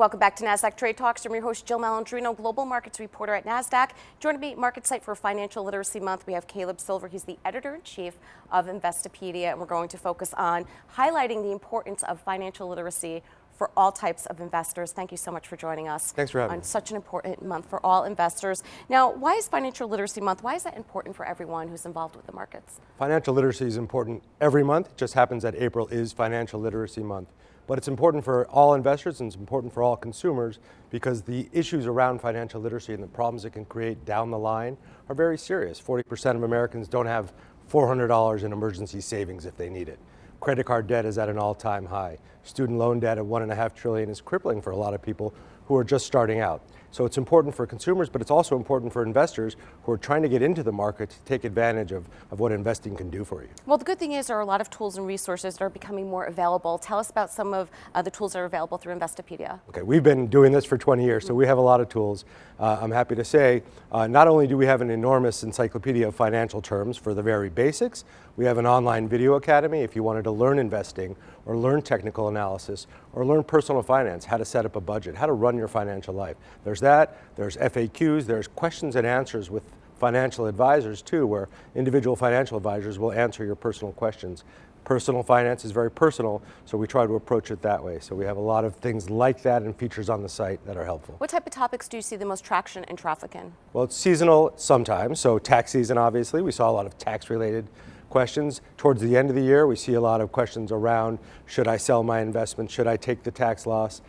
Welcome back to Nasdaq Trade Talks. I'm your host, Jill Malandrino, Global Markets Reporter at Nasdaq. Joining me, Market Site for Financial Literacy Month, we have Caleb Silver. He's the Editor-in-Chief of Investopedia, and we're going to focus on highlighting the importance of financial literacy for all types of investors. Thank you so much for joining us. Thanks for having me. On such an important month for all investors. Now, why is Financial Literacy Month, why is that important for everyone who's involved with the markets? Financial literacy is important every month. It just happens that April is Financial Literacy Month. But it's important for all investors and it's important for all consumers because the issues around financial literacy and the problems it can create down the line are very serious. 40% of Americans don't have $400 in emergency savings if they need it. Credit card debt is at an all-time high. Student loan debt at $1.5 trillion is crippling for a lot of people who are just starting out. So it's important for consumers, but it's also important for investors who are trying to get into the market to take advantage of what investing can do for you. Well, the good thing is there are a lot of tools and resources that are becoming more available. Tell us about some of the tools that are available through Investopedia. Okay, we've been doing this for 20 years, so we have a lot of tools. I'm happy to say, not only do we have an enormous encyclopedia of financial terms for the very basics, we have an online video academy if you wanted to learn investing or learn technical analysis or learn personal finance, how to set up a budget, how to run your financial life. There's that, there's FAQs, there's questions and answers with financial advisors too, where individual financial advisors will answer your personal questions. Personal finance is very personal, so we try to approach it that way. So we have a lot of things like that and features on the site that are helpful. What type of topics do you see the most traction and traffic in? Well, it's seasonal sometimes, so tax season obviously. We saw a lot of tax-related questions. Towards the end of the year, we see a lot of questions around, should I sell my investment? Should I take the tax loss?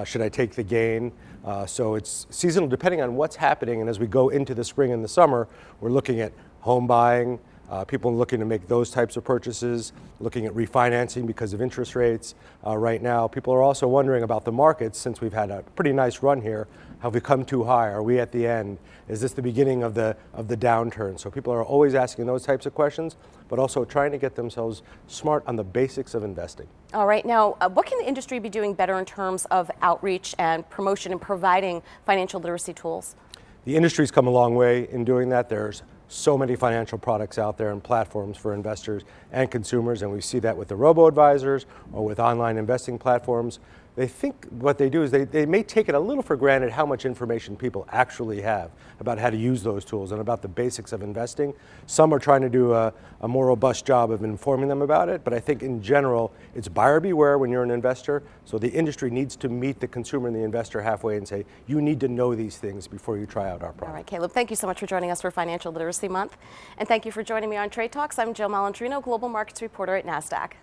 Should I take the gain? So it's seasonal depending on what's happening, and as we go into the spring and the summer, we're looking at home buying, people looking to make those types of purchases, looking at refinancing because of interest rates. Right now, people are also wondering about the markets since we've had a pretty nice run here. Have we come too high? Are we at the end? Is this the beginning of the downturn? So people are always asking those types of questions, but also trying to get themselves smart on the basics of investing. All right, now what can the industry be doing better in terms of outreach and promotion and providing financial literacy tools? The industry's come a long way in doing that. There's so many financial products out there and platforms for investors and consumers, and we see that with the robo-advisors or with online investing platforms. They think what they do is they may take it a little for granted how much information people actually have about how to use those tools and about the basics of investing. Some are trying to do a more robust job of informing them about it, but I think in general it's buyer beware when you're an investor, so the industry needs to meet the consumer and the investor halfway and say, you need to know these things before you try out our product. All right, Caleb, thank you so much for joining us for Financial Literacy Month, and thank you for joining me on Trade Talks. I'm Jill Malandrino, Global Markets Reporter at Nasdaq.